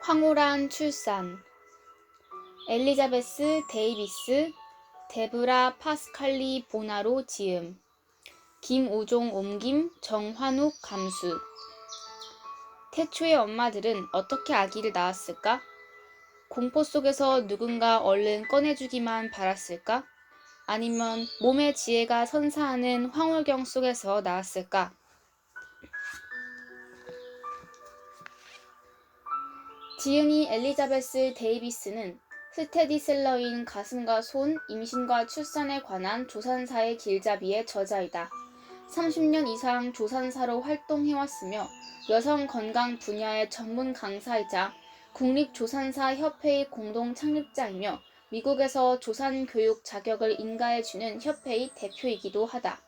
황홀한 출산. 엘리자베스 데이비스, 데브라 파스칼리 보나로 지음. 김우종 옮김, 정환욱 감수. 태초의 엄마들은 어떻게 아기를 낳았을까? 공포 속에서 누군가 얼른 꺼내주기만 바랐을까? 아니면 몸의 지혜가 선사하는 황홀경 속에서 낳았을까? 지은이 엘리자베스 데이비스는 스테디셀러인 가슴과 손, 임신과 출산에 관한 조산사의 길잡이의 저자이다. 30년 이상 조산사로 활동해왔으며 여성 건강 분야의 전문 강사이자 국립조산사협회의 공동 창립자이며 미국에서 조산교육 자격을 인가해주는 협회의 대표이기도 하다.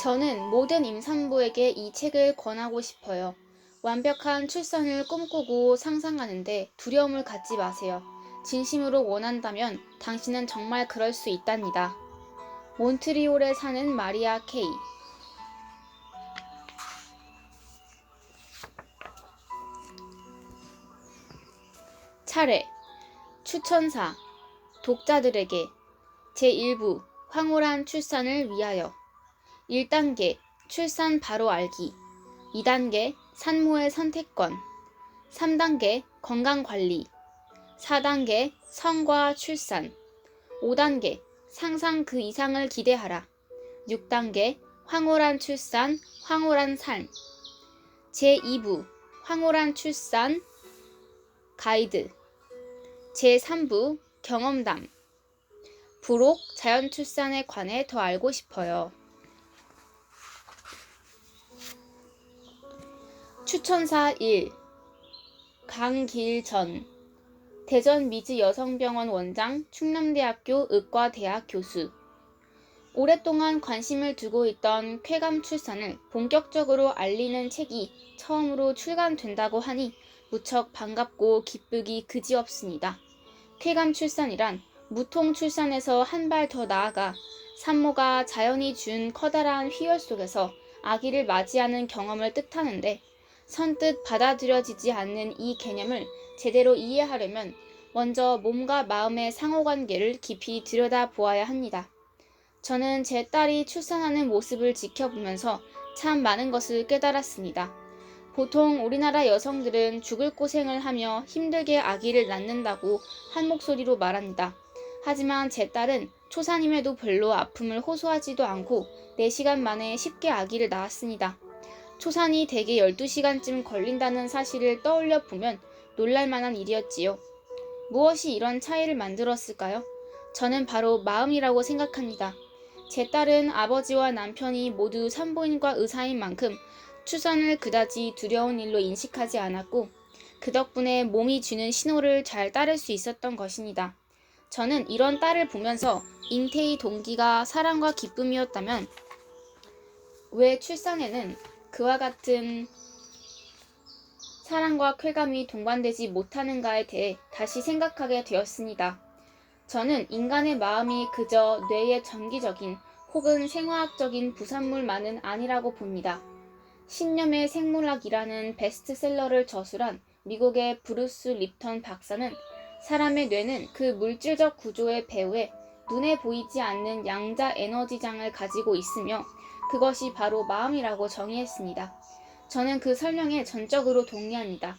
저는 모든 임산부에게 이 책을 권하고 싶어요. 완벽한 출산을 꿈꾸고 상상하는데 두려움을 갖지 마세요. 진심으로 원한다면 당신은 정말 그럴 수 있답니다. 몬트리올에 사는 마리아 케이. 차례. 추천사. 독자들에게. 제1부 황홀한 출산을 위하여. 1단계 출산 바로 알기. 2단계 산모의 선택권. 3단계 건강관리. 4단계 성과 출산. 5단계 상상 그 이상을 기대하라. 6단계 황홀한 출산, 황홀한 삶. 제2부 황홀한 출산 가이드. 제3부 경험담. 부록 자연출산에 관해 더 알고 싶어요. 추천사 1. 강길전. 대전 미즈 여성병원 원장, 충남대학교 의과대학 교수. 오랫동안 관심을 두고 있던 쾌감 출산을 본격적으로 알리는 책이 처음으로 출간된다고 하니 무척 반갑고 기쁘기 그지없습니다. 쾌감 출산이란 무통 출산에서 한 발 더 나아가 산모가 자연이 준 커다란 휘열 속에서 아기를 맞이하는 경험을 뜻하는데, 선뜻 받아들여지지 않는 이 개념을 제대로 이해하려면 먼저 몸과 마음의 상호관계를 깊이 들여다보아야 합니다. 저는 제 딸이 출산하는 모습을 지켜보면서 참 많은 것을 깨달았습니다. 보통 우리나라 여성들은 죽을 고생을 하며 힘들게 아기를 낳는다고 한 목소리로 말합니다. 하지만 제 딸은 초산임에도 별로 아픔을 호소하지도 않고 4시간 만에 쉽게 아기를 낳았습니다. 초산이 대개 12시간쯤 걸린다는 사실을 떠올려 보면 놀랄만한 일이었지요. 무엇이 이런 차이를 만들었을까요? 저는 바로 마음이라고 생각합니다. 제 딸은 아버지와 남편이 모두 산부인과 의사인 만큼 출산을 그다지 두려운 일로 인식하지 않았고, 그 덕분에 몸이 주는 신호를 잘 따를 수 있었던 것입니다. 저는 이런 딸을 보면서 잉태의 동기가 사랑과 기쁨이었다면 왜 출산에는 그와 같은 사랑과 쾌감이 동반되지 못하는가에 대해 다시 생각하게 되었습니다. 저는 인간의 마음이 그저 뇌의 정기적인 혹은 생화학적인 부산물만은 아니라고 봅니다. 신념의 생물학이라는 베스트셀러를 저술한 미국의 브루스 립턴 박사는 사람의 뇌는 그 물질적 구조의 배후에 눈에 보이지 않는 양자 에너지장을 가지고 있으며 그것이 바로 마음이라고 정의했습니다. 저는 그 설명에 전적으로 동의합니다.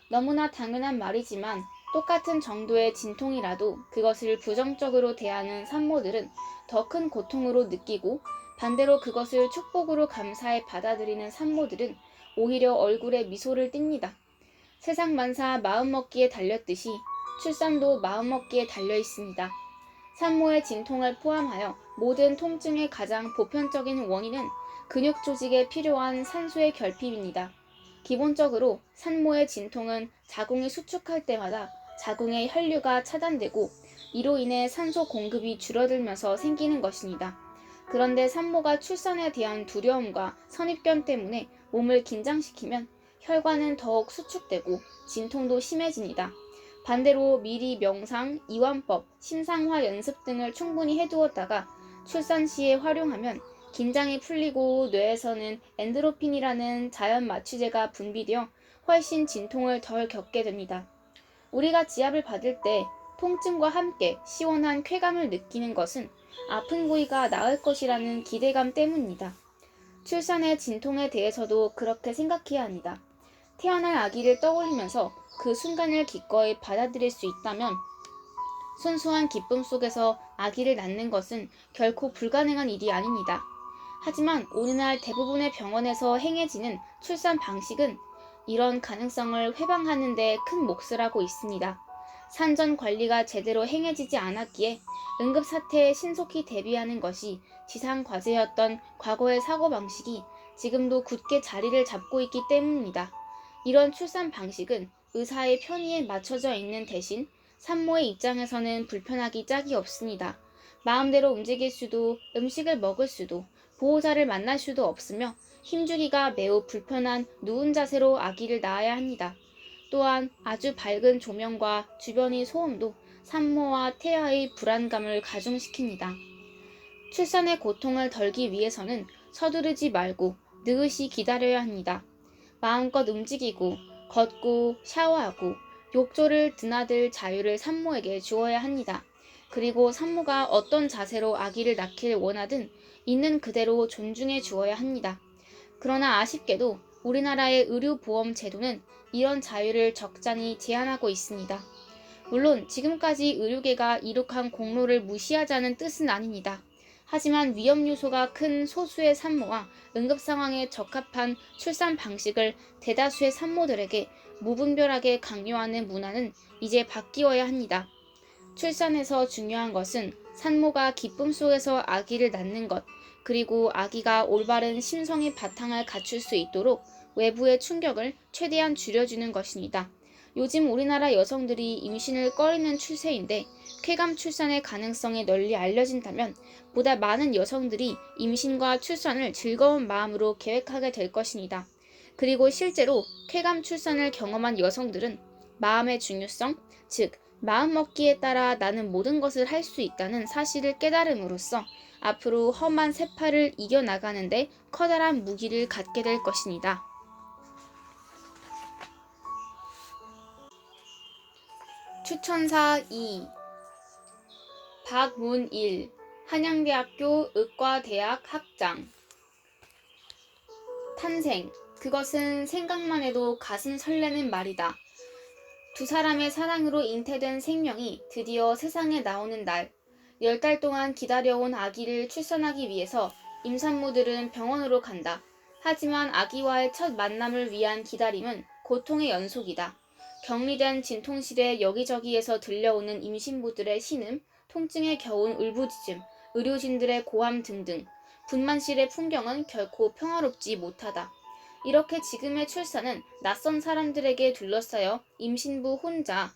너무나 당연한 말이지만 똑같은 정도의 진통이라도 그것을 부정적으로 대하는 산모들은 더 큰 고통으로 느끼고, 반대로 그것을 축복으로 감사해 받아들이는 산모들은 오히려 얼굴에 미소를 띱니다. 세상 만사 마음먹기에 달렸듯이 출산도 마음먹기에 달려 있습니다. 산모의 진통을 포함하여 모든 통증의 가장 보편적인 원인은 근육 조직에 필요한 산소의 결핍입니다. 기본적으로 산모의 진통은 자궁이 수축할 때마다 자궁의 혈류가 차단되고 이로 인해 산소 공급이 줄어들면서 생기는 것입니다. 그런데 산모가 출산에 대한 두려움과 선입견 때문에 몸을 긴장시키면 혈관은 더욱 수축되고 진통도 심해집니다. 반대로 미리 명상, 이완법, 심상화 연습 등을 충분히 해두었다가 출산 시에 활용하면 긴장이 풀리고 뇌에서는 엔도르핀이라는 자연 마취제가 분비되어 훨씬 진통을 덜 겪게 됩니다. 우리가 지압을 받을 때 통증과 함께 시원한 쾌감을 느끼는 것은 아픈 부위가 나을 것이라는 기대감 때문입니다. 출산의 진통에 대해서도 그렇게 생각해야 합니다. 태어날 아기를 떠올리면서 그 순간을 기꺼이 받아들일 수 있다면 순수한 기쁨 속에서 아기를 낳는 것은 결코 불가능한 일이 아닙니다. 하지만 오늘날 대부분의 병원에서 행해지는 출산 방식은 이런 가능성을 회방하는 데 큰 몫을 하고 있습니다. 산전 관리가 제대로 행해지지 않았기에 응급사태에 신속히 대비하는 것이 지상 과제였던 과거의 사고방식이 지금도 굳게 자리를 잡고 있기 때문입니다. 이런 출산 방식은 의사의 편의에 맞춰져 있는 대신 산모의 입장에서는 불편하기 짝이 없습니다. 마음대로 움직일 수도, 음식을 먹을 수도, 보호자를 만날 수도 없으며 힘주기가 매우 불편한 누운 자세로 아기를 낳아야 합니다. 또한 아주 밝은 조명과 주변의 소음도 산모와 태아의 불안감을 가중시킵니다. 출산의 고통을 덜기 위해서는 서두르지 말고 느긋이 기다려야 합니다. 마음껏 움직이고 걷고 샤워하고 욕조를 드나들 자유를 산모에게 주어야 합니다. 그리고 산모가 어떤 자세로 아기를 낳기를 원하든 있는 그대로 존중해 주어야 합니다. 그러나 아쉽게도 우리나라의 의료보험 제도는 이런 자유를 적잖이 제한하고 있습니다. 물론 지금까지 의료계가 이룩한 공로를 무시하자는 뜻은 아닙니다. 하지만 위험 요소가 큰 소수의 산모와 응급 상황에 적합한 출산 방식을 대다수의 산모들에게 무분별하게 강요하는 문화는 이제 바뀌어야 합니다. 출산에서 중요한 것은 산모가 기쁨 속에서 아기를 낳는 것, 그리고 아기가 올바른 심성의 바탕을 갖출 수 있도록 외부의 충격을 최대한 줄여주는 것입니다. 요즘 우리나라 여성들이 임신을 꺼리는 추세인데 쾌감 출산의 가능성이 널리 알려진다면 보다 많은 여성들이 임신과 출산을 즐거운 마음으로 계획하게 될 것입니다. 그리고 실제로 쾌감 출산을 경험한 여성들은 마음의 중요성, 즉 마음먹기에 따라 나는 모든 것을 할 수 있다는 사실을 깨달음으로써 앞으로 험한 세파를 이겨나가는데 커다란 무기를 갖게 될 것입니다. 추천사 2. 박문일, 한양대학교 의과대학 학장. 탄생, 그것은 생각만 해도 가슴 설레는 말이다. 두 사람의 사랑으로 잉태된 생명이 드디어 세상에 나오는 날, 10달 동안 기다려온 아기를 출산하기 위해서 임산부들은 병원으로 간다. 하지만 아기와의 첫 만남을 위한 기다림은 고통의 연속이다. 격리된 진통실에 여기저기에서 들려오는 임신부들의 신음, 통증에 겨운 울부짖음, 의료진들의 고함 등등. 분만실의 풍경은 결코 평화롭지 못하다. 이렇게 지금의 출산은 낯선 사람들에게 둘러싸여 임신부 혼자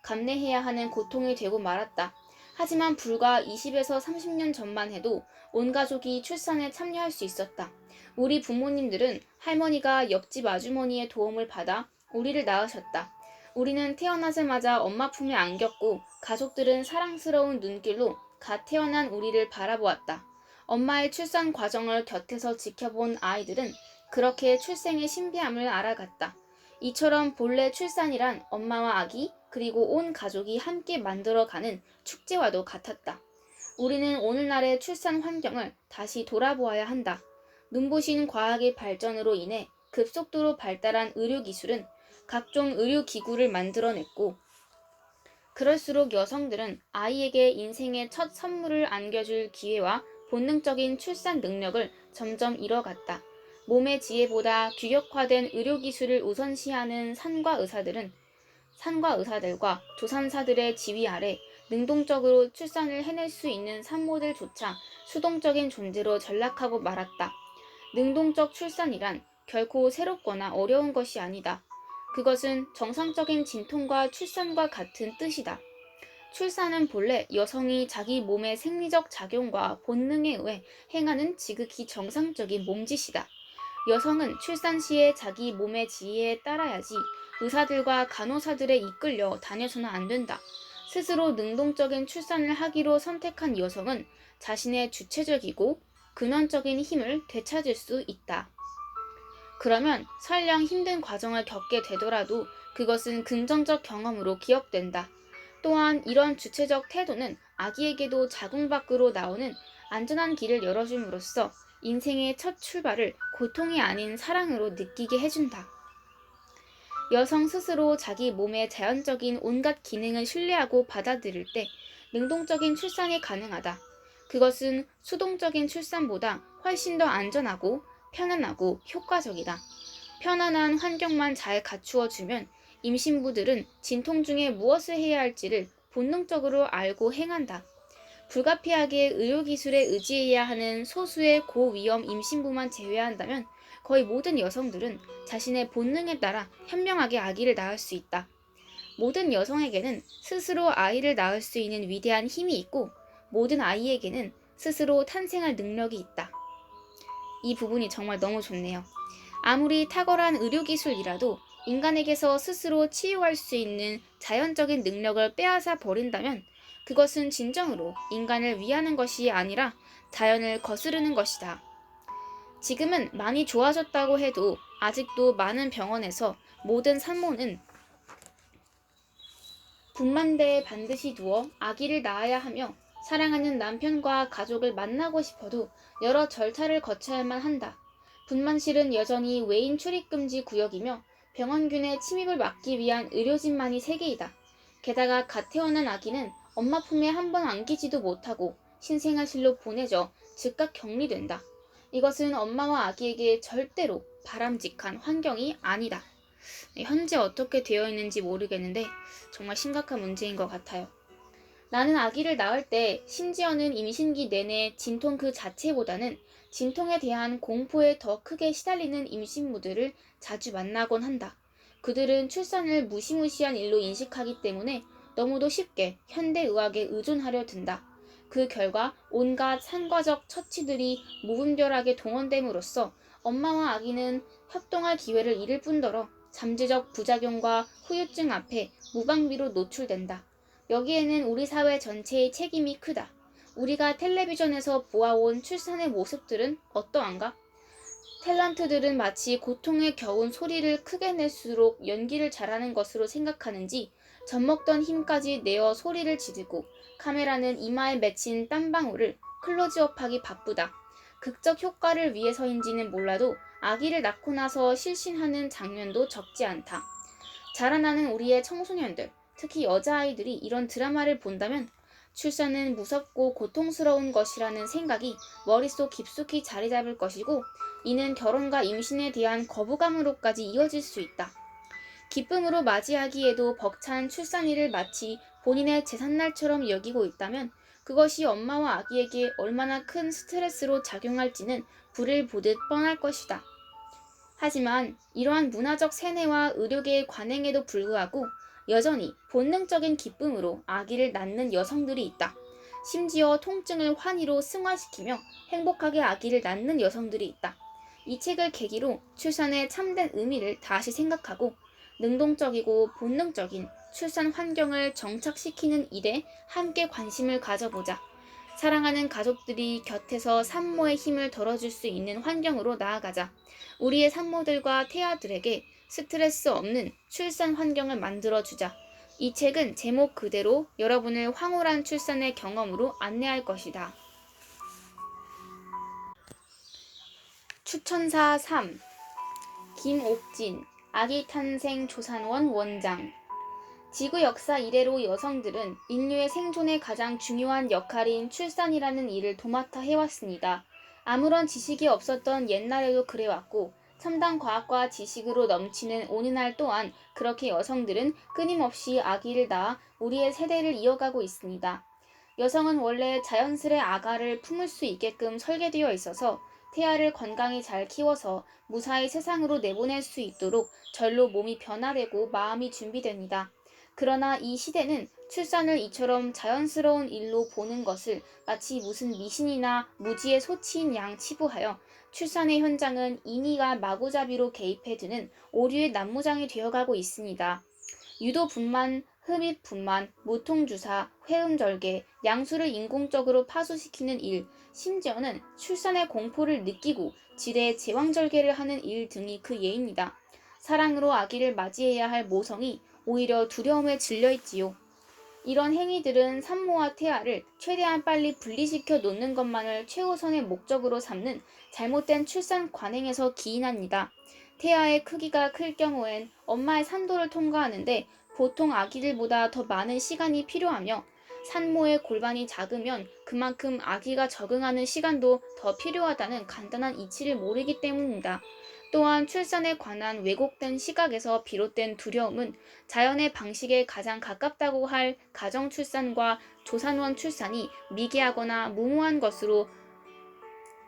감내해야 하는 고통이 되고 말았다. 하지만 불과 20에서 30년 전만 해도 온 가족이 출산에 참여할 수 있었다. 우리 부모님들은 할머니가 옆집 아주머니의 도움을 받아 우리를 낳으셨다. 우리는 태어나자마자 엄마 품에 안겼고 가족들은 사랑스러운 눈길로 갓 태어난 우리를 바라보았다. 엄마의 출산 과정을 곁에서 지켜본 아이들은 그렇게 출생의 신비함을 알아갔다. 이처럼 본래 출산이란 엄마와 아기 그리고 온 가족이 함께 만들어가는 축제와도 같았다. 우리는 오늘날의 출산 환경을 다시 돌아보아야 한다. 눈부신 과학의 발전으로 인해 급속도로 발달한 의료기술은 각종 의료기구를 만들어냈고 그럴수록 여성들은 아이에게 인생의 첫 선물을 안겨줄 기회와 본능적인 출산 능력을 점점 잃어갔다. 몸의 지혜보다 규격화된 의료기술을 우선시하는 산과 의사들과 조산사들의 지휘 아래 능동적으로 출산을 해낼 수 있는 산모들조차 수동적인 존재로 전락하고 말았다. 능동적 출산이란 결코 새롭거나 어려운 것이 아니다. 그것은 정상적인 진통과 출산과 같은 뜻이다. 출산은 본래 여성이 자기 몸의 생리적 작용과 본능에 의해 행하는 지극히 정상적인 몸짓이다. 여성은 출산 시에 자기 몸의 지혜에 따라야지 의사들과 간호사들에 이끌려 다녀서는 안 된다. 스스로 능동적인 출산을 하기로 선택한 여성은 자신의 주체적이고 근원적인 힘을 되찾을 수 있다. 그러면 설령 힘든 과정을 겪게 되더라도 그것은 긍정적 경험으로 기억된다. 또한 이런 주체적 태도는 아기에게도 자궁 밖으로 나오는 안전한 길을 열어줌으로써 인생의 첫 출발을 고통이 아닌 사랑으로 느끼게 해준다. 여성 스스로 자기 몸의 자연적인 온갖 기능을 신뢰하고 받아들일 때 능동적인 출산이 가능하다. 그것은 수동적인 출산보다 훨씬 더 안전하고 편안하고 효과적이다. 편안한 환경만 잘 갖추어주면 임신부들은 진통 중에 무엇을 해야 할지를 본능적으로 알고 행한다. 불가피하게 의료기술에 의지해야 하는 소수의 고위험 임신부만 제외한다면 거의 모든 여성들은 자신의 본능에 따라 현명하게 아기를 낳을 수 있다. 모든 여성에게는 스스로 아이를 낳을 수 있는 위대한 힘이 있고 모든 아이에게는 스스로 탄생할 능력이 있다. 이 부분이 정말 너무 좋네요. 아무리 탁월한 의료기술이라도 인간에게서 스스로 치유할 수 있는 자연적인 능력을 빼앗아 버린다면 그것은 진정으로 인간을 위하는 것이 아니라 자연을 거스르는 것이다. 지금은 많이 좋아졌다고 해도 아직도 많은 병원에서 모든 산모는 분만대에 반드시 누워 아기를 낳아야 하며 사랑하는 남편과 가족을 만나고 싶어도 여러 절차를 거쳐야만 한다. 분만실은 여전히 외인 출입금지 구역이며 병원균의 침입을 막기 위한 의료진만이 3개이다. 게다가 갓 태어난 아기는 엄마 품에 한 번 안기지도 못하고 신생아실로 보내져 즉각 격리된다. 이것은 엄마와 아기에게 절대로 바람직한 환경이 아니다. 현재 어떻게 되어 있는지 모르겠는데 정말 심각한 문제인 것 같아요. 나는 아기를 낳을 때 심지어는 임신기 내내 진통 그 자체보다는 진통에 대한 공포에 더 크게 시달리는 임신부들을 자주 만나곤 한다. 그들은 출산을 무시무시한 일로 인식하기 때문에 너무도 쉽게 현대의학에 의존하려 든다. 그 결과 온갖 산과적 처치들이 무분별하게 동원됨으로써 엄마와 아기는 협동할 기회를 잃을 뿐더러 잠재적 부작용과 후유증 앞에 무방비로 노출된다. 여기에는 우리 사회 전체의 책임이 크다. 우리가 텔레비전에서 보아온 출산의 모습들은 어떠한가? 탤런트들은 마치 고통에 겨운 소리를 크게 낼수록 연기를 잘하는 것으로 생각하는지 젖먹던 힘까지 내어 소리를 지르고 카메라는 이마에 맺힌 땀방울을 클로즈업하기 바쁘다. 극적 효과를 위해서인지는 몰라도 아기를 낳고 나서 실신하는 장면도 적지 않다. 자라나는 우리의 청소년들, 특히 여자아이들이 이런 드라마를 본다면 출산은 무섭고 고통스러운 것이라는 생각이 머릿속 깊숙이 자리 잡을 것이고 이는 결혼과 임신에 대한 거부감으로까지 이어질 수 있다. 기쁨으로 맞이하기에도 벅찬 출산일을 마치 본인의 제삿날처럼 여기고 있다면 그것이 엄마와 아기에게 얼마나 큰 스트레스로 작용할지는 불을 보듯 뻔할 것이다. 하지만 이러한 문화적 세뇌와 의료계의 관행에도 불구하고 여전히 본능적인 기쁨으로 아기를 낳는 여성들이 있다. 심지어 통증을 환희로 승화시키며 행복하게 아기를 낳는 여성들이 있다. 이 책을 계기로 출산의 참된 의미를 다시 생각하고 능동적이고 본능적인 출산 환경을 정착시키는 일에 함께 관심을 가져보자. 사랑하는 가족들이 곁에서 산모의 힘을 덜어줄 수 있는 환경으로 나아가자. 우리의 산모들과 태아들에게 스트레스 없는 출산 환경을 만들어주자. 이 책은 제목 그대로 여러분을 황홀한 출산의 경험으로 안내할 것이다. 추천사 3. 김옥진, 아기 탄생 조산원 원장. 지구 역사 이래로 여성들은 인류의 생존에 가장 중요한 역할인 출산이라는 일을 도맡아 해왔습니다. 아무런 지식이 없었던 옛날에도 그래왔고 첨단 과학과 지식으로 넘치는 오늘날 또한 그렇게 여성들은 끊임없이 아기를 낳아 우리의 세대를 이어가고 있습니다. 여성은 원래 자연스레 아가를 품을 수 있게끔 설계되어 있어서 태아를 건강히 잘 키워서 무사히 세상으로 내보낼 수 있도록 절로 몸이 변화되고 마음이 준비됩니다. 그러나 이 시대는 출산을 이처럼 자연스러운 일로 보는 것을 마치 무슨 미신이나 무지의 소치인 양 치부하여 출산의 현장은 인위가 마구잡이로 개입해두는 오류의 난무장이 되어가고 있습니다. 유도분만, 흡입분만, 무통주사, 회음절개, 양수를 인공적으로 파수시키는 일, 심지어는 출산의 공포를 느끼고 지레 제왕절개를 하는 일 등이 그 예입니다. 사랑으로 아기를 맞이해야 할 모성이 오히려 두려움에 질려있지요. 이런 행위들은 산모와 태아를 최대한 빨리 분리시켜 놓는 것만을 최우선의 목적으로 삼는 잘못된 출산 관행에서 기인합니다. 태아의 크기가 클 경우엔 엄마의 산도를 통과하는데 보통 아기들보다 더 많은 시간이 필요하며 산모의 골반이 작으면 그만큼 아기가 적응하는 시간도 더 필요하다는 간단한 이치를 모르기 때문입니다. 또한 출산에 관한 왜곡된 시각에서 비롯된 두려움은 자연의 방식에 가장 가깝다고 할 가정출산과 조산원 출산이 미개하거나 무모한 것으로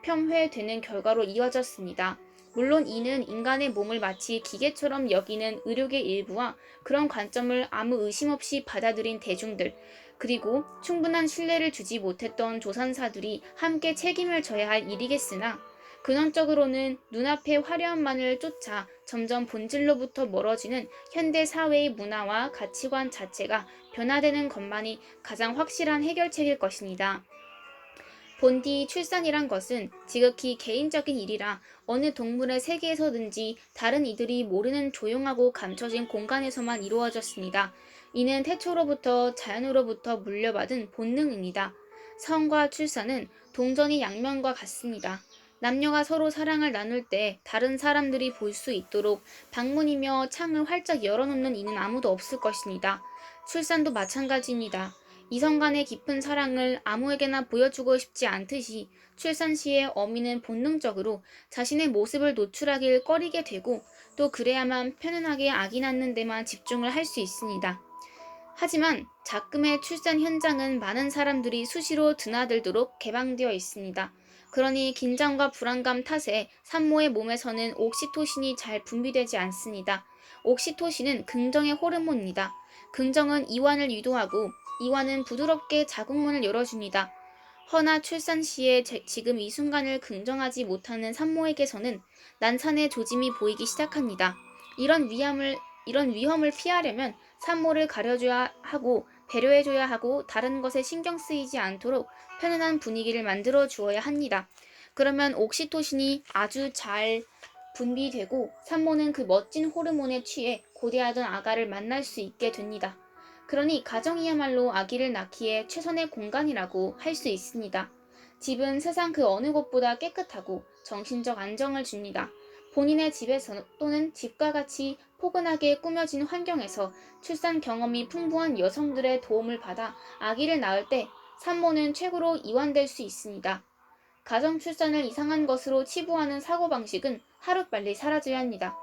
평회되는 결과로 이어졌습니다. 물론 이는 인간의 몸을 마치 기계처럼 여기는 의료계 일부와 그런 관점을 아무 의심 없이 받아들인 대중들, 그리고 충분한 신뢰를 주지 못했던 조산사들이 함께 책임을 져야 할 일이겠으나 근원적으로는 눈앞의 화려함만을 쫓아 점점 본질로부터 멀어지는 현대 사회의 문화와 가치관 자체가 변화되는 것만이 가장 확실한 해결책일 것입니다. 본디 출산이란 것은 지극히 개인적인 일이라 어느 동물의 세계에서든지 다른 이들이 모르는 조용하고 감춰진 공간에서만 이루어졌습니다. 이는 태초로부터 자연으로부터 물려받은 본능입니다. 성과 출산은 동전이 양면과 같습니다. 남녀가 서로 사랑을 나눌 때 다른 사람들이 볼 수 있도록 방문이며 창을 활짝 열어놓는 이는 아무도 없을 것입니다. 출산도 마찬가지입니다. 이성 간의 깊은 사랑을 아무에게나 보여주고 싶지 않듯이 출산 시에 어미는 본능적으로 자신의 모습을 노출하길 꺼리게 되고 또 그래야만 편안하게 아기 낳는 데만 집중을 할 수 있습니다. 하지만 작금의 출산 현장은 많은 사람들이 수시로 드나들도록 개방되어 있습니다. 그러니 긴장과 불안감 탓에 산모의 몸에서는 옥시토신이 잘 분비되지 않습니다. 옥시토신은 긍정의 호르몬입니다. 긍정은 이완을 유도하고 이완은 부드럽게 자궁문을 열어줍니다. 허나 출산 시에 지금 이 순간을 긍정하지 못하는 산모에게서는 난산의 조짐이 보이기 시작합니다. 이런 위험을 피하려면 산모를 가려줘야 하고 배려해줘야 하고 다른 것에 신경 쓰이지 않도록 편안한 분위기를 만들어 주어야 합니다. 그러면 옥시토신이 아주 잘 분비되고 산모는 그 멋진 호르몬에 취해 고대하던 아가를 만날 수 있게 됩니다. 그러니 가정이야말로 아기를 낳기에 최선의 공간이라고 할 수 있습니다. 집은 세상 그 어느 곳보다 깨끗하고 정신적 안정을 줍니다. 본인의 집에서 또는 집과 같이 포근하게 꾸며진 환경에서 출산 경험이 풍부한 여성들의 도움을 받아 아기를 낳을 때 산모는 최고로 이완될 수 있습니다. 가정 출산을 이상한 것으로 치부하는 사고방식은 하루빨리 사라져야 합니다.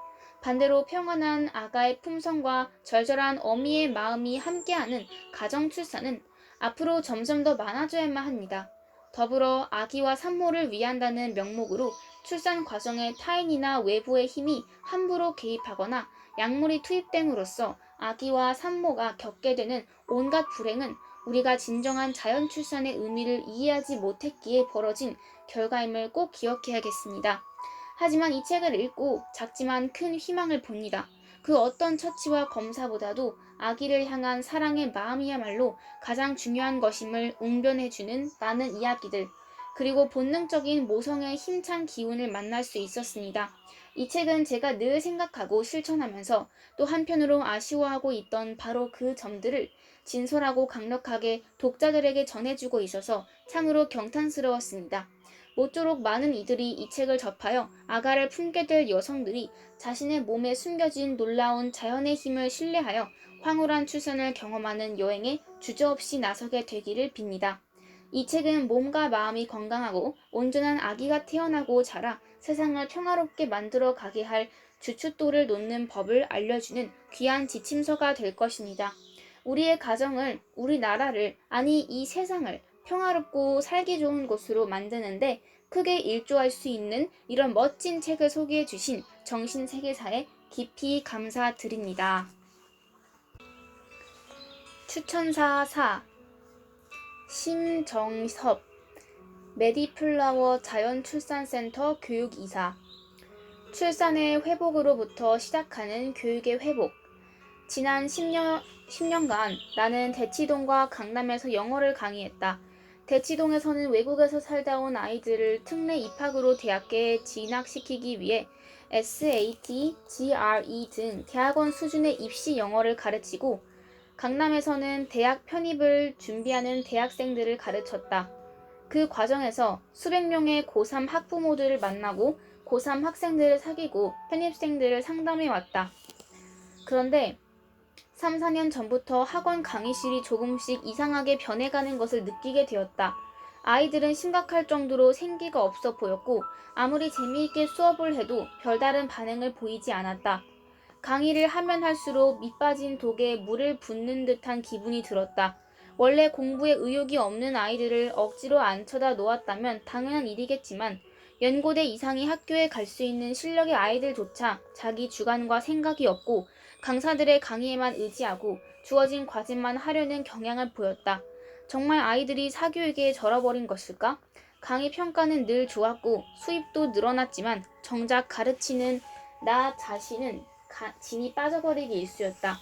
반대로 평안한 아가의 품성과 절절한 어미의 마음이 함께하는 가정 출산은 앞으로 점점 더 많아져야만 합니다. 더불어 아기와 산모를 위한다는 명목으로 출산 과정에 타인이나 외부의 힘이 함부로 개입하거나 약물이 투입됨으로써 아기와 산모가 겪게 되는 온갖 불행은 우리가 진정한 자연 출산의 의미를 이해하지 못했기에 벌어진 결과임을 꼭 기억해야겠습니다. 하지만 이 책을 읽고 작지만 큰 희망을 봅니다. 그 어떤 처치와 검사보다도 아기를 향한 사랑의 마음이야말로 가장 중요한 것임을 웅변해주는 많은 이야기들, 그리고 본능적인 모성의 힘찬 기운을 만날 수 있었습니다. 이 책은 제가 늘 생각하고 실천하면서 또 한편으로 아쉬워하고 있던 바로 그 점들을 진솔하고 강력하게 독자들에게 전해주고 있어서 참으로 경탄스러웠습니다. 모쪼록 많은 이들이 이 책을 접하여 아가를 품게 될 여성들이 자신의 몸에 숨겨진 놀라운 자연의 힘을 신뢰하여 황홀한 출산을 경험하는 여행에 주저없이 나서게 되기를 빕니다. 이 책은 몸과 마음이 건강하고 온전한 아기가 태어나고 자라 세상을 평화롭게 만들어 가게 할 주춧돌을 놓는 법을 알려주는 귀한 지침서가 될 것입니다. 우리의 가정을, 우리나라를, 아니 이 세상을 평화롭고 살기 좋은 곳으로 만드는데 크게 일조할 수 있는 이런 멋진 책을 소개해 주신 정신세계사에 깊이 감사드립니다. 추천사 4. 심정섭 메디플라워 자연출산센터 교육이사. 출산의 회복으로부터 시작하는 교육의 회복. 지난 10년간 나는 대치동과 강남에서 영어를 강의했다. 대치동에서는 외국에서 살다 온 아이들을 특례 입학으로 대학에 진학시키기 위해 SAT, GRE 등 대학원 수준의 입시 영어를 가르치고, 강남에서는 대학 편입을 준비하는 대학생들을 가르쳤다. 그 과정에서 수백 명의 고3 학부모들을 만나고 고3 학생들을 사귀고 편입생들을 상담해왔다. 그런데 3, 4년 전부터 학원 강의실이 조금씩 이상하게 변해가는 것을 느끼게 되었다. 아이들은 심각할 정도로 생기가 없어 보였고, 아무리 재미있게 수업을 해도 별다른 반응을 보이지 않았다. 강의를 하면 할수록 밑빠진 독에 물을 붓는 듯한 기분이 들었다. 원래 공부에 의욕이 없는 아이들을 억지로 앉혀다 놓았다면 당연한 일이겠지만, 연고대 이상이 학교에 갈 수 있는 실력의 아이들조차 자기 주관과 생각이 없고 강사들의 강의에만 의지하고 주어진 과제만 하려는 경향을 보였다. 정말 아이들이 사교육에 절어버린 것일까? 강의 평가는 늘 좋았고 수입도 늘어났지만 정작 가르치는 나 자신은 진이 빠져버리기 일쑤였다.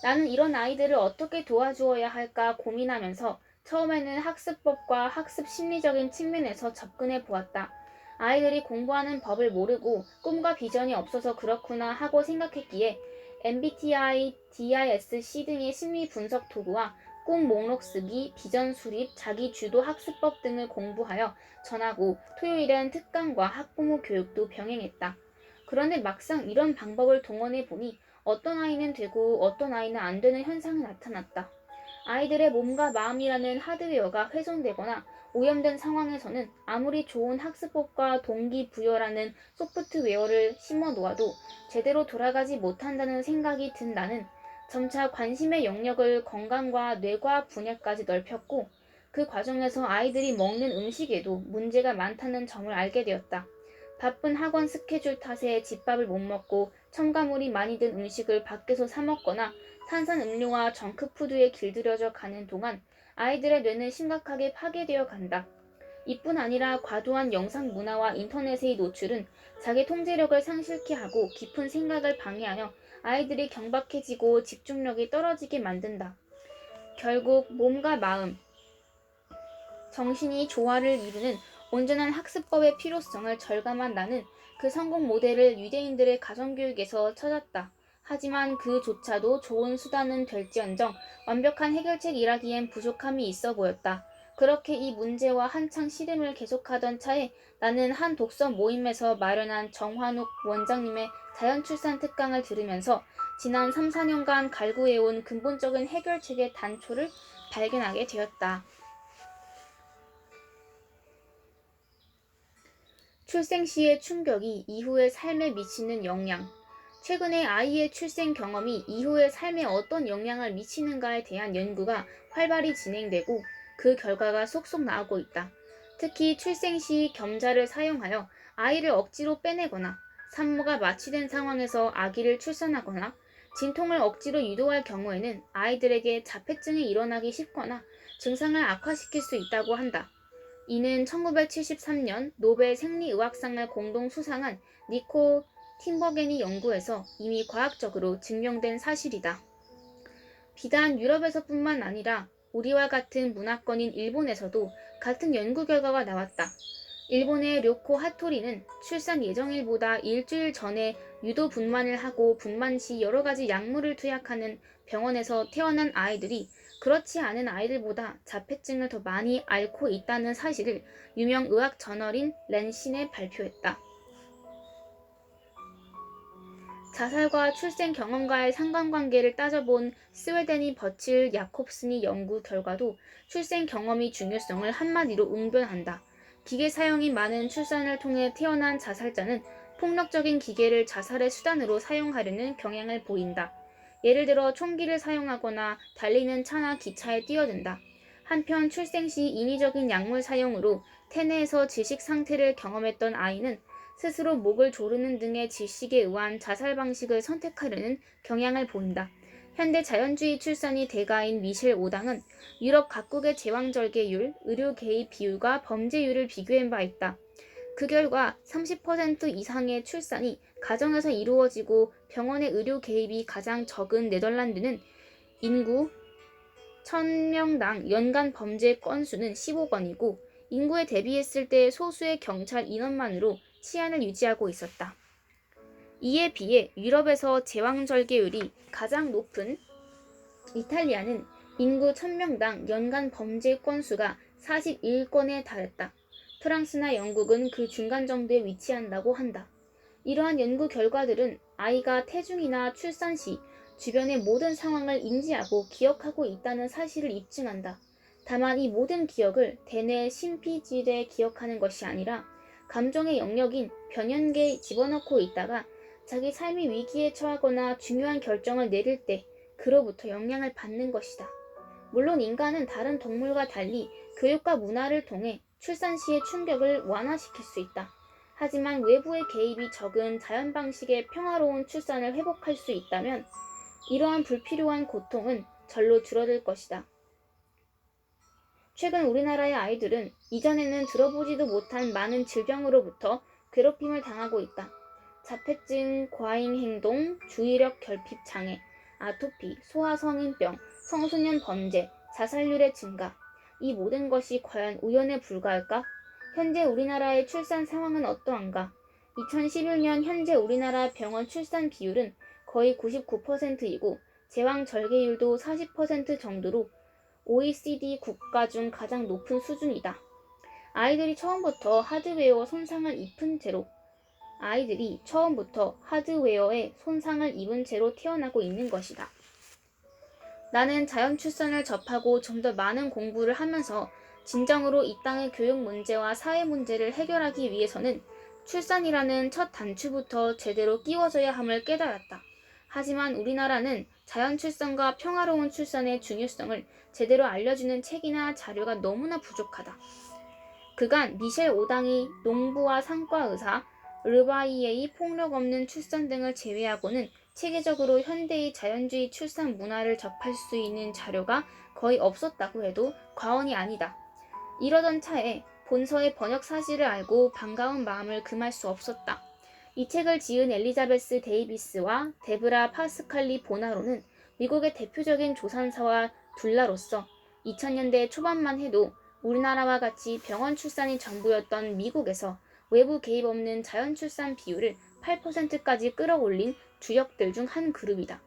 나는 이런 아이들을 어떻게 도와주어야 할까 고민하면서 처음에는 학습법과 학습 심리적인 측면에서 접근해 보았다. 아이들이 공부하는 법을 모르고 꿈과 비전이 없어서 그렇구나 하고 생각했기에 MBTI, DISC 등의 심리 분석 도구와 꿈 목록 쓰기, 비전 수립, 자기 주도 학습법 등을 공부하여 전하고 토요일엔 특강과 학부모 교육도 병행했다. 그런데 막상 이런 방법을 동원해 보니 어떤 아이는 되고 어떤 아이는 안 되는 현상이 나타났다. 아이들의 몸과 마음이라는 하드웨어가 훼손되거나 오염된 상황에서는 아무리 좋은 학습법과 동기부여라는 소프트웨어를 심어 놓아도 제대로 돌아가지 못한다는 생각이 든 나는 점차 관심의 영역을 건강과 뇌과학 분야까지 넓혔고, 그 과정에서 아이들이 먹는 음식에도 문제가 많다는 점을 알게 되었다. 바쁜 학원 스케줄 탓에 집밥을 못 먹고 첨가물이 많이 든 음식을 밖에서 사 먹거나 탄산음료와 정크푸드에 길들여져 가는 동안 아이들의 뇌는 심각하게 파괴되어 간다. 이뿐 아니라 과도한 영상 문화와 인터넷의 노출은 자기 통제력을 상실케 하고 깊은 생각을 방해하여 아이들이 경박해지고 집중력이 떨어지게 만든다. 결국 몸과 마음, 정신이 조화를 이루는 온전한 학습법의 필요성을 절감한 나는 그 성공 모델을 유대인들의 가정교육에서 찾았다. 하지만 그조차도 좋은 수단은 될지언정 완벽한 해결책이라기엔 부족함이 있어 보였다. 그렇게 이 문제와 한창 씨름을 계속하던 차에 나는 한 독서 모임에서 마련한 정환욱 원장님의 자연출산 특강을 들으면서 지난 3, 4년간 갈구해온 근본적인 해결책의 단초를 발견하게 되었다. 출생 시의 충격이 이후의 삶에 미치는 영향. 최근에 아이의 출생 경험이 이후의 삶에 어떤 영향을 미치는가에 대한 연구가 활발히 진행되고 그 결과가 속속 나오고 있다. 특히 출생 시 겸자를 사용하여 아이를 억지로 빼내거나 산모가 마취된 상황에서 아기를 출산하거나 진통을 억지로 유도할 경우에는 아이들에게 자폐증이 일어나기 쉽거나 증상을 악화시킬 수 있다고 한다. 이는 1973년 노벨 생리의학상을 공동 수상한 니코 팀버게니 연구에서 이미 과학적으로 증명된 사실이다. 비단 유럽에서뿐만 아니라 우리와 같은 문화권인 일본에서도 같은 연구 결과가 나왔다. 일본의 료코 하토리는 출산 예정일보다 일주일 전에 유도 분만을 하고 분만 시 여러 가지 약물을 투약하는 병원에서 태어난 아이들이 그렇지 않은 아이들보다 자폐증을 더 많이 앓고 있다는 사실을 유명 의학 저널인 렌신에 발표했다. 자살과 출생 경험과의 상관관계를 따져본 스웨덴의 버칠 야콥슨이 연구 결과도 출생 경험의 중요성을 한마디로 웅변한다. 기계 사용이 많은 출산을 통해 태어난 자살자는 폭력적인 기계를 자살의 수단으로 사용하려는 경향을 보인다. 예를 들어 총기를 사용하거나 달리는 차나 기차에 뛰어든다. 한편 출생 시 인위적인 약물 사용으로 태내에서 질식 상태를 경험했던 아이는 스스로 목을 조르는 등의 질식에 의한 자살 방식을 선택하려는 경향을 보인다. 현대 자연주의 출산이 대가인 미셸 오당은 유럽 각국의 제왕절개율, 의료 개입 비율과 범죄율을 비교한 바 있다. 그 결과 30% 이상의 출산이 가정에서 이루어지고 병원의 의료 개입이 가장 적은 네덜란드는 인구 1000명당 연간 범죄 건수는 15건이고 인구에 대비했을 때 소수의 경찰 인원만으로 치안을 유지하고 있었다. 이에 비해 유럽에서 제왕절개율이 가장 높은 이탈리아는 인구 1000명당 연간 범죄 건수가 41건에 달했다. 프랑스나 영국은 그 중간 정도에 위치한다고 한다. 이러한 연구 결과들은 아이가 태중이나 출산 시 주변의 모든 상황을 인지하고 기억하고 있다는 사실을 입증한다. 다만 이 모든 기억을 대뇌 심피지대에 기억하는 것이 아니라 감정의 영역인 변연계에 집어넣고 있다가 자기 삶이 위기에 처하거나 중요한 결정을 내릴 때 그로부터 영향을 받는 것이다. 물론 인간은 다른 동물과 달리 교육과 문화를 통해 출산 시의 충격을 완화시킬 수 있다. 하지만 외부의 개입이 적은 자연 방식의 평화로운 출산을 회복할 수 있다면 이러한 불필요한 고통은 절로 줄어들 것이다. 최근 우리나라의 아이들은 이전에는 들어보지도 못한 많은 질병으로부터 괴롭힘을 당하고 있다. 자폐증, 과잉행동, 주의력 결핍 장애, 아토피, 소아성인병, 청소년 범죄, 자살률의 증가. 이 모든 것이 과연 우연에 불과할까? 현재 우리나라의 출산 상황은 어떠한가? 2011년 현재 우리나라 병원 출산 비율은 거의 99%이고 제왕절개율도 40% 정도로 OECD 국가 중 가장 높은 수준이다. 아이들이 처음부터 하드웨어에 손상을 입은 채로 태어나고 있는 것이다. 나는 자연출산을 접하고 좀 더 많은 공부를 하면서 진정으로 이 땅의 교육 문제와 사회 문제를 해결하기 위해서는 출산이라는 첫 단추부터 제대로 끼워져야 함을 깨달았다. 하지만 우리나라는 자연출산과 평화로운 출산의 중요성을 제대로 알려주는 책이나 자료가 너무나 부족하다. 그간 미셸 오당이 농부와 상과의사, 르바이에의 폭력 없는 출산 등을 제외하고는 체계적으로 현대의 자연주의 출산 문화를 접할 수 있는 자료가 거의 없었다고 해도 과언이 아니다. 이러던 차에 본서의 번역 사실을 알고 반가운 마음을 금할 수 없었다. 이 책을 지은 엘리자베스 데이비스와 데브라 파스칼리 보나로는 미국의 대표적인 조산사와 둘라로서 2000년대 초반만 해도 우리나라와 같이 병원 출산이 전부였던 미국에서 외부 개입 없는 자연 출산 비율을 8%까지 끌어올린 주역들 중 한 그룹이다.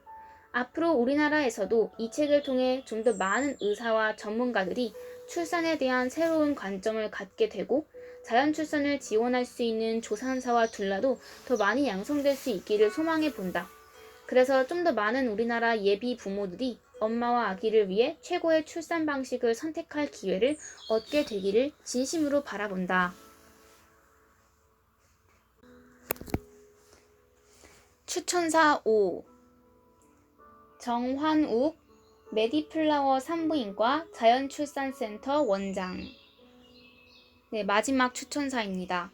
앞으로 우리나라에서도 이 책을 통해 좀 더 많은 의사와 전문가들이 출산에 대한 새로운 관점을 갖게 되고 자연 출산을 지원할 수 있는 조산사와 둘라도 더 많이 양성될 수 있기를 소망해 본다. 그래서 좀 더 많은 우리나라 예비 부모들이 엄마와 아기를 위해 최고의 출산 방식을 선택할 기회를 얻게 되기를 진심으로 바라본다. 추천사 5. 정환욱 메디플라워 산부인과 자연출산센터 원장. 네, 마지막 추천사입니다.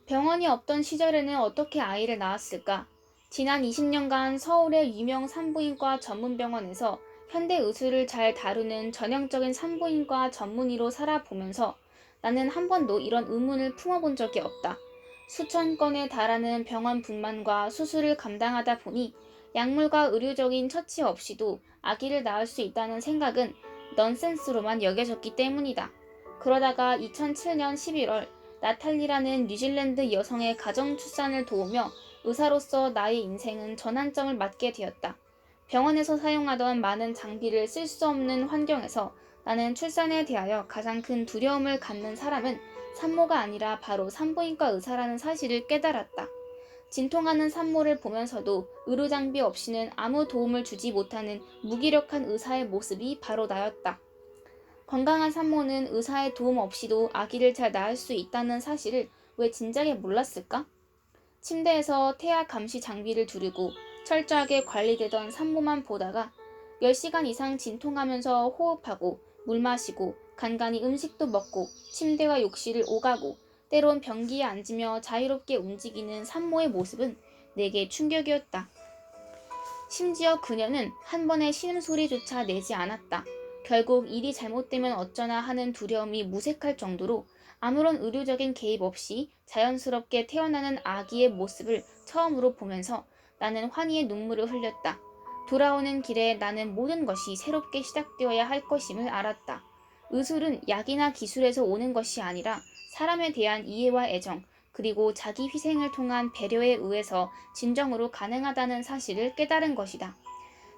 병원이 없던 시절에는 어떻게 아이를 낳았을까? 지난 20년간 서울의 유명 산부인과 전문병원에서 현대 의술을 잘 다루는 전형적인 산부인과 전문의로 살아보면서 나는 한 번도 이런 의문을 품어본 적이 없다. 수천 건에 달하는 병원 분만과 수술을 감당하다 보니 약물과 의료적인 처치 없이도 아기를 낳을 수 있다는 생각은 넌센스로만 여겨졌기 때문이다. 그러다가 2007년 11월 나탈리라는 뉴질랜드 여성의 가정 출산을 도우며 의사로서 나의 인생은 전환점을 맞게 되었다. 병원에서 사용하던 많은 장비를 쓸 수 없는 환경에서 나는 출산에 대하여 가장 큰 두려움을 갖는 사람은 산모가 아니라 바로 산부인과 의사라는 사실을 깨달았다. 진통하는 산모를 보면서도 의료장비 없이는 아무 도움을 주지 못하는 무기력한 의사의 모습이 바로 나였다. 건강한 산모는 의사의 도움 없이도 아기를 잘 낳을 수 있다는 사실을 왜 진작에 몰랐을까? 침대에서 태아 감시 장비를 두르고 철저하게 관리되던 산모만 보다가 10시간 이상 진통하면서 호흡하고 물 마시고 간간히 음식도 먹고 침대와 욕실을 오가고 때론 변기에 앉으며 자유롭게 움직이는 산모의 모습은 내게 충격이었다. 심지어 그녀는 한 번의 신음소리조차 내지 않았다. 결국 일이 잘못되면 어쩌나 하는 두려움이 무색할 정도로 아무런 의료적인 개입 없이 자연스럽게 태어나는 아기의 모습을 처음으로 보면서 나는 환희의 눈물을 흘렸다. 돌아오는 길에 나는 모든 것이 새롭게 시작되어야 할 것임을 알았다. 의술은 약이나 기술에서 오는 것이 아니라 사람에 대한 이해와 애정, 그리고 자기 희생을 통한 배려에 의해서 진정으로 가능하다는 사실을 깨달은 것이다.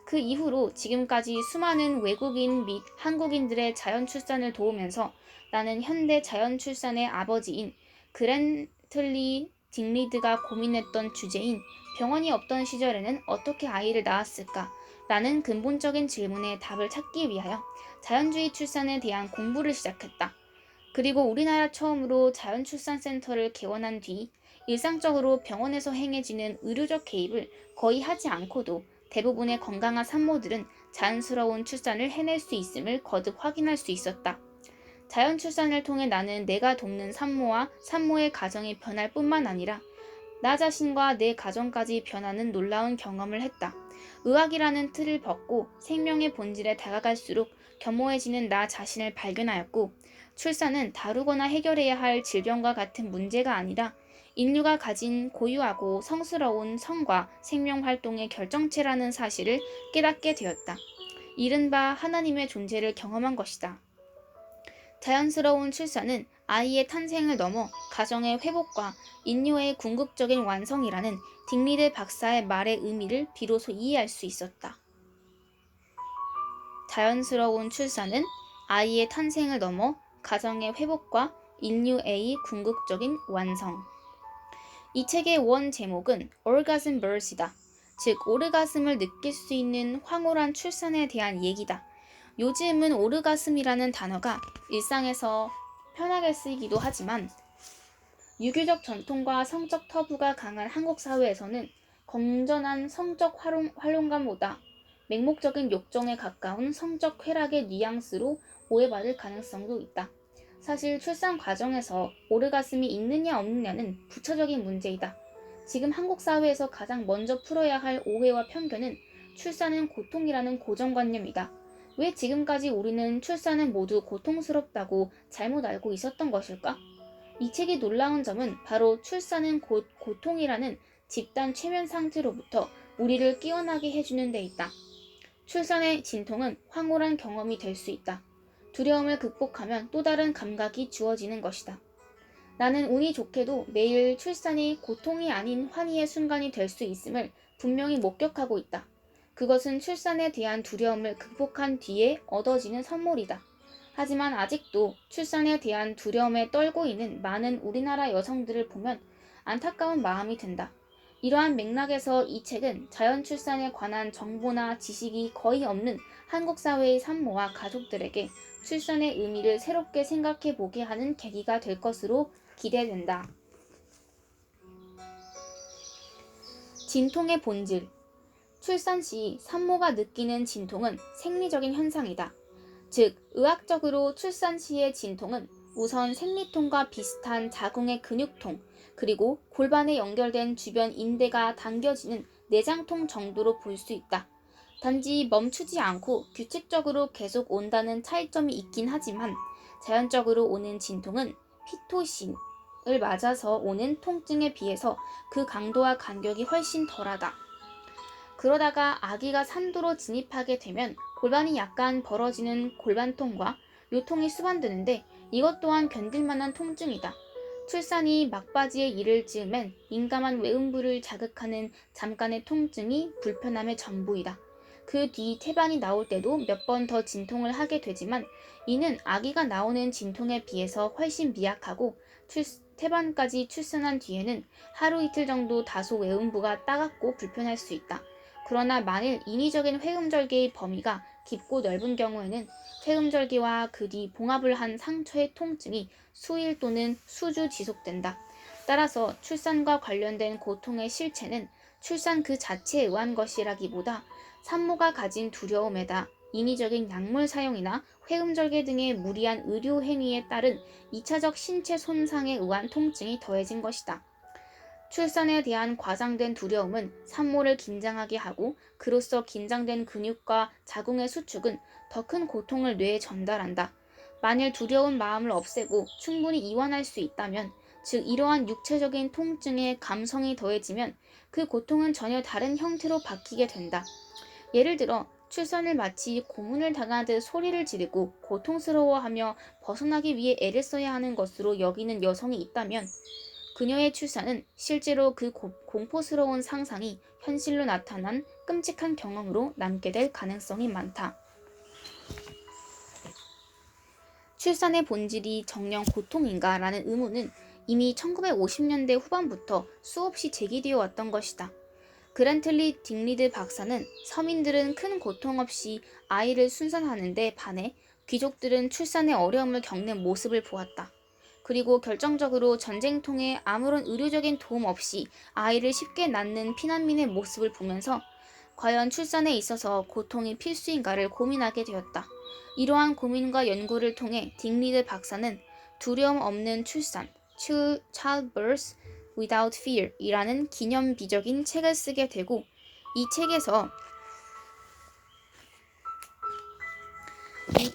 그 이후로 지금까지 수많은 외국인 및 한국인들의 자연출산을 도우면서 나는 현대 자연출산의 아버지인 그랜틀리 딩리드가 고민했던 주제인 병원이 없던 시절에는 어떻게 아이를 낳았을까? 라는 근본적인 질문에 답을 찾기 위하여 자연주의 출산에 대한 공부를 시작했다. 그리고 우리나라 처음으로 자연출산센터를 개원한 뒤 일상적으로 병원에서 행해지는 의료적 개입을 거의 하지 않고도 대부분의 건강한 산모들은 자연스러운 출산을 해낼 수 있음을 거듭 확인할 수 있었다. 자연출산을 통해 나는 내가 돕는 산모와 산모의 가정이 변할 뿐만 아니라 나 자신과 내 가정까지 변하는 놀라운 경험을 했다. 의학이라는 틀을 벗고 생명의 본질에 다가갈수록 겸허해지는 나 자신을 발견하였고, 출산은 다루거나 해결해야 할 질병과 같은 문제가 아니라 인류가 가진 고유하고 성스러운 성과 생명 활동의 결정체라는 사실을 깨닫게 되었다. 이른바 하나님의 존재를 경험한 것이다. 자연스러운 출산은 아이의 탄생을 넘어 가정의 회복과 인류의 궁극적인 완성이라는 딩리드 박사의 말의 의미를 비로소 이해할 수 있었다. 자연스러운 출산은 아이의 탄생을 넘어 가정의 회복과 인류의 궁극적인 완성. 이 책의 원 제목은 Orgasm Birth이다. 즉, 오르가슴을 느낄 수 있는 황홀한 출산에 대한 얘기다. 요즘은 오르가슴이라는 단어가 일상에서 편하게 쓰이기도 하지만 유교적 전통과 성적 터부가 강한 한국 사회에서는 건전한 성적 활용감보다 맹목적인 욕정에 가까운 성적 쾌락의 뉘앙스로 오해받을 가능성도 있다. 사실 출산 과정에서 오르가슴이 있느냐 없느냐는 부차적인 문제이다. 지금 한국 사회에서 가장 먼저 풀어야 할 오해와 편견은 출산은 고통이라는 고정관념이다. 왜 지금까지 우리는 출산은 모두 고통스럽다고 잘못 알고 있었던 것일까? 이 책이 놀라운 점은 바로 출산은 곧 고통이라는 집단 최면 상태로부터 우리를 깨어나게 해주는 데 있다. 출산의 진통은 황홀한 경험이 될 수 있다. 두려움을 극복하면 또 다른 감각이 주어지는 것이다. 나는 운이 좋게도 매일 출산이 고통이 아닌 환희의 순간이 될 수 있음을 분명히 목격하고 있다. 그것은 출산에 대한 두려움을 극복한 뒤에 얻어지는 선물이다. 하지만 아직도 출산에 대한 두려움에 떨고 있는 많은 우리나라 여성들을 보면 안타까운 마음이 든다. 이러한 맥락에서 이 책은 자연출산에 관한 정보나 지식이 거의 없는 한국 사회의 산모와 가족들에게 출산의 의미를 새롭게 생각해 보게 하는 계기가 될 것으로 기대된다. 진통의 본질. 출산 시 산모가 느끼는 진통은 생리적인 현상이다. 즉, 의학적으로 출산 시의 진통은 우선 생리통과 비슷한 자궁의 근육통, 그리고 골반에 연결된 주변 인대가 당겨지는 내장통 정도로 볼 수 있다. 단지 멈추지 않고 규칙적으로 계속 온다는 차이점이 있긴 하지만 자연적으로 오는 진통은 피토신을 맞아서 오는 통증에 비해서 그 강도와 간격이 훨씬 덜하다. 그러다가 아기가 산도로 진입하게 되면 골반이 약간 벌어지는 골반통과 요통이 수반되는데 이것 또한 견딜만한 통증이다. 출산이 막바지에 이를 즈음엔 민감한 외음부를 자극하는 잠깐의 통증이 불편함의 전부이다. 그 뒤 태반이 나올 때도 몇 번 더 진통을 하게 되지만 이는 아기가 나오는 진통에 비해서 훨씬 미약하고 태반까지 출산한 뒤에는 하루 이틀 정도 다소 외음부가 따갑고 불편할 수 있다. 그러나 만일 인위적인 회음절개의 범위가 깊고 넓은 경우에는 회음절개와 그 뒤 봉합을 한 상처의 통증이 수일 또는 수주 지속된다. 따라서 출산과 관련된 고통의 실체는 출산 그 자체에 의한 것이라기보다 산모가 가진 두려움에다 인위적인 약물 사용이나 회음절개 등의 무리한 의료 행위에 따른 2차적 신체 손상에 의한 통증이 더해진 것이다. 출산에 대한 과장된 두려움은 산모를 긴장하게 하고 그로써 긴장된 근육과 자궁의 수축은 더 큰 고통을 뇌에 전달한다. 만일 두려운 마음을 없애고 충분히 이완할 수 있다면, 즉 이러한 육체적인 통증에 감성이 더해지면 그 고통은 전혀 다른 형태로 바뀌게 된다. 예를 들어 출산을 마치 고문을 당하듯 소리를 지르고 고통스러워하며 벗어나기 위해 애를 써야 하는 것으로 여기는 여성이 있다면, 그녀의 출산은 실제로 그 공포스러운 상상이 현실로 나타난 끔찍한 경험으로 남게 될 가능성이 많다. 출산의 본질이 정녕 고통인가? 라는 의문은 이미 1950년대 후반부터 수없이 제기되어 왔던 것이다. 그랜틀리 딕리드 박사는 서민들은 큰 고통 없이 아이를 순산하는 데 반해 귀족들은 출산의 어려움을 겪는 모습을 보았다. 그리고 결정적으로 전쟁통에 아무런 의료적인 도움 없이 아이를 쉽게 낳는 피난민의 모습을 보면서 과연 출산에 있어서 고통이 필수인가를 고민하게 되었다. 이러한 고민과 연구를 통해 딕리드 박사는 두려움 없는 출산, Childbirth Without Fear 이라는 기념비적인 책을 쓰게 되고, 이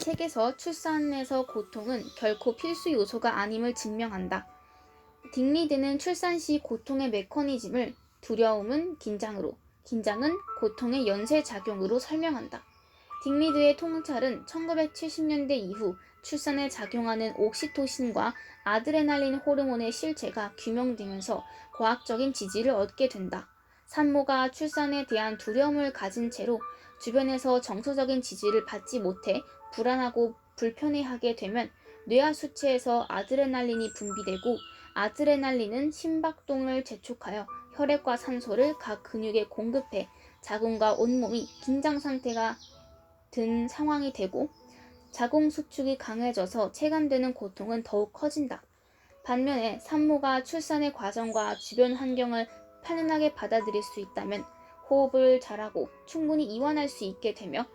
책에서 출산에서 고통은 결코 필수 요소가 아님을 증명한다. 딕리드는 출산 시 고통의 메커니즘을 두려움은 긴장으로, 긴장은 고통의 연쇄작용으로 설명한다. 딕리드의 통찰은 1970년대 이후 출산에 작용하는 옥시토신과 아드레날린 호르몬의 실체가 규명되면서 과학적인 지지를 얻게 된다. 산모가 출산에 대한 두려움을 가진 채로 주변에서 정서적인 지지를 받지 못해 불안하고 불편해하게 되면 뇌하 수체에서 아드레날린이 분비되고, 아드레날린은 심박동을 재촉하여 혈액과 산소를 각 근육에 공급해 자궁과 온몸이 긴장 상태가 든 상황이 되고, 자궁 수축이 강해져서 체감되는 고통은 더욱 커진다. 반면에 산모가 출산의 과정과 주변 환경을 편안하게 받아들일 수 있다면 호흡을 잘하고 충분히 이완할 수 있게 되며,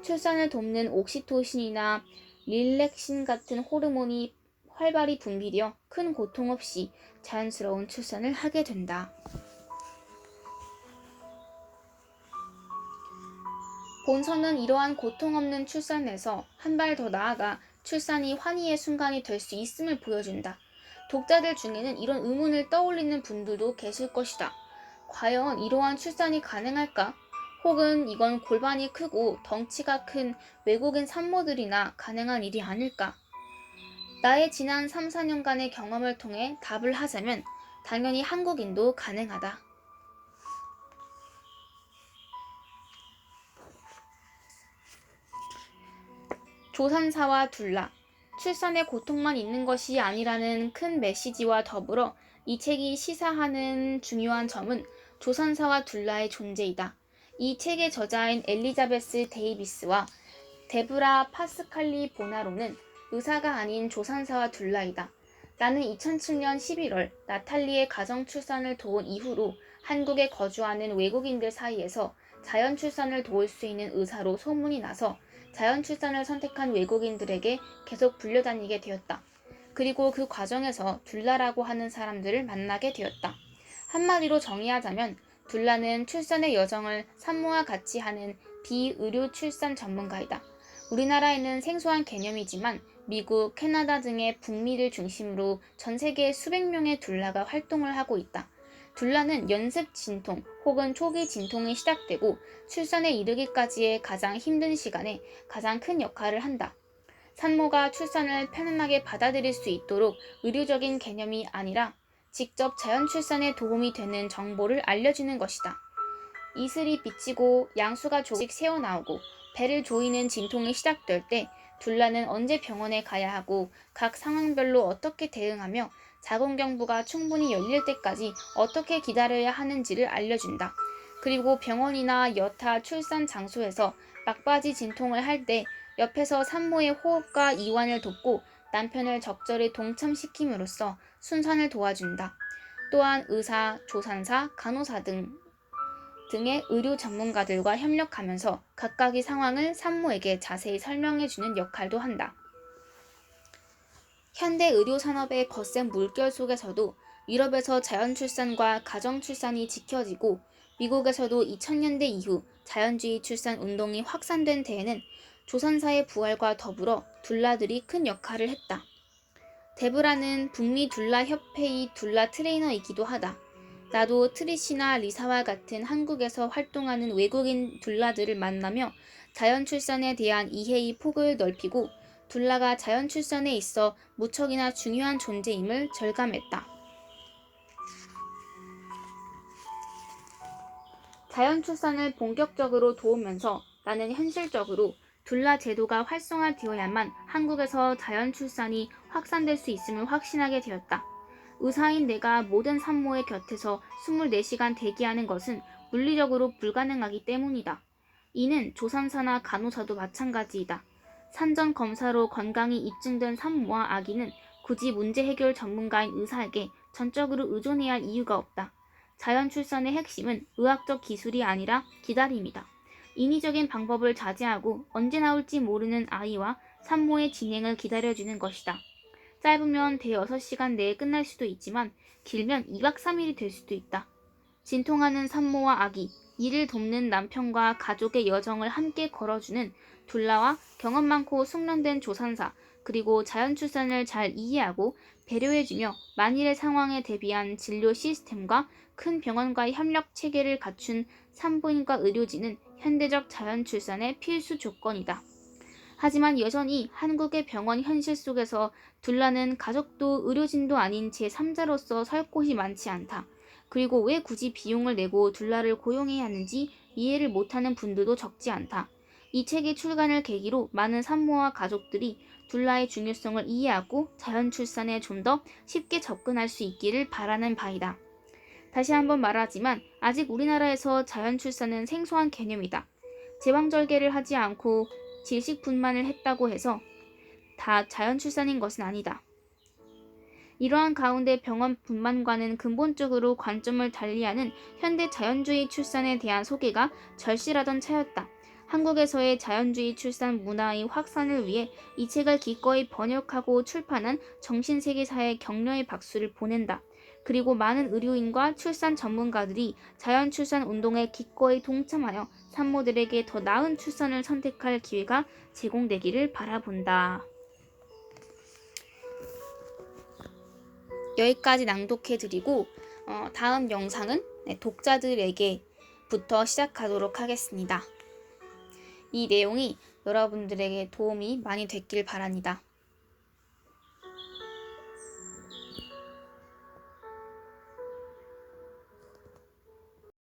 출산을 돕는 옥시토신이나 릴렉신 같은 호르몬이 활발히 분비되어 큰 고통 없이 자연스러운 출산을 하게 된다. 본서는 이러한 고통 없는 출산에서 한 발 더 나아가 출산이 환희의 순간이 될 수 있음을 보여준다. 독자들 중에는 이런 의문을 떠올리는 분들도 계실 것이다. 과연 이러한 출산이 가능할까? 혹은 이건 골반이 크고 덩치가 큰 외국인 산모들이나 가능한 일이 아닐까? 나의 지난 3, 4년간의 경험을 통해 답을 하자면 당연히 한국인도 가능하다. 조산사와 둘라, 출산의 고통만 있는 것이 아니라는 큰 메시지와 더불어 이 책이 시사하는 중요한 점은 조산사와 둘라의 존재이다. 이 책의 저자인 엘리자베스 데이비스와 데브라 파스칼리 보나로는 의사가 아닌 조산사와 둘라이다. 나는 2007년 11월 나탈리의 가정 출산을 도운 이후로 한국에 거주하는 외국인들 사이에서 자연 출산을 도울 수 있는 의사로 소문이 나서 자연 출산을 선택한 외국인들에게 계속 불려다니게 되었다. 그리고 그 과정에서 둘라라고 하는 사람들을 만나게 되었다. 한마디로 정의하자면 둘라는 출산의 여정을 산모와 같이 하는 비의료 출산 전문가이다. 우리나라에는 생소한 개념이지만 미국, 캐나다 등의 북미를 중심으로 전 세계 수백 명의 둘라가 활동을 하고 있다. 둘라는 연습 진통 혹은 초기 진통이 시작되고 출산에 이르기까지의 가장 힘든 시간에 가장 큰 역할을 한다. 산모가 출산을 편안하게 받아들일 수 있도록 의료적인 개념이 아니라 직접 자연 출산에 도움이 되는 정보를 알려주는 것이다. 이슬이 비치고 양수가 조금씩 새어나오고 배를 조이는 진통이 시작될 때 둘라는 언제 병원에 가야 하고 각 상황별로 어떻게 대응하며 자궁경부가 충분히 열릴 때까지 어떻게 기다려야 하는지를 알려준다. 그리고 병원이나 여타 출산 장소에서 막바지 진통을 할 때 옆에서 산모의 호흡과 이완을 돕고 남편을 적절히 동참시킴으로써 순산을 도와준다. 또한 의사, 조산사, 간호사 등의 의료 전문가들과 협력하면서 각각의 상황을 산모에게 자세히 설명해주는 역할도 한다. 현대 의료산업의 거센 물결 속에서도 유럽에서 자연출산과 가정출산이 지켜지고 미국에서도 2000년대 이후 자연주의 출산 운동이 확산된 데에는 조선사의 부활과 더불어 둘라들이 큰 역할을 했다. 데브라는 북미 둘라 협회의 둘라 트레이너이기도 하다. 나도 트리시나 리사와 같은 한국에서 활동하는 외국인 둘라들을 만나며 자연출산에 대한 이해의 폭을 넓히고 둘라가 자연출산에 있어 무척이나 중요한 존재임을 절감했다. 자연출산을 본격적으로 도우면서 나는 현실적으로 둘라 제도가 활성화되어야만 한국에서 자연출산이 확산될 수 있음을 확신하게 되었다. 의사인 내가 모든 산모의 곁에서 24시간 대기하는 것은 물리적으로 불가능하기 때문이다. 이는 조산사나 간호사도 마찬가지이다. 산전 검사로 건강이 입증된 산모와 아기는 굳이 문제 해결 전문가인 의사에게 전적으로 의존해야 할 이유가 없다. 자연출산의 핵심은 의학적 기술이 아니라 기다림이다. 인위적인 방법을 자제하고 언제 나올지 모르는 아이와 산모의 진행을 기다려주는 것이다. 짧으면 대여섯 시간 내에 끝날 수도 있지만 길면 2박 3일이 될 수도 있다. 진통하는 산모와 아기, 이를 돕는 남편과 가족의 여정을 함께 걸어주는 둘라와 경험 많고 숙련된 조산사, 그리고 자연출산을 잘 이해하고 배려해주며 만일의 상황에 대비한 진료 시스템과 큰 병원과의 협력 체계를 갖춘 산부인과 의료진은 현대적 자연출산의 필수 조건이다. 하지만 여전히 한국의 병원 현실 속에서 둘라는 가족도 의료진도 아닌 제3자로서 살 곳이 많지 않다. 그리고 왜 굳이 비용을 내고 둘라를 고용해야 하는지 이해를 못하는 분들도 적지 않다. 이 책의 출간을 계기로 많은 산모와 가족들이 둘라의 중요성을 이해하고 자연출산에 좀 더 쉽게 접근할 수 있기를 바라는 바이다. 다시 한번 말하지만 아직 우리나라에서 자연출산은 생소한 개념이다. 제왕절개를 하지 않고 질식분만을 했다고 해서 다 자연출산인 것은 아니다. 이러한 가운데 병원 분만과는 근본적으로 관점을 달리하는 현대 자연주의 출산에 대한 소개가 절실하던 차였다. 한국에서의 자연주의 출산 문화의 확산을 위해 이 책을 기꺼이 번역하고 출판한 정신세계사에 격려의 박수를 보낸다. 그리고 많은 의료인과 출산 전문가들이 자연출산 운동에 기꺼이 동참하여 산모들에게 더 나은 출산을 선택할 기회가 제공되기를 바라본다. 여기까지 낭독해드리고 다음 영상은 독자들에게부터 시작하도록 하겠습니다. 이 내용이 여러분들에게 도움이 많이 됐길 바랍니다.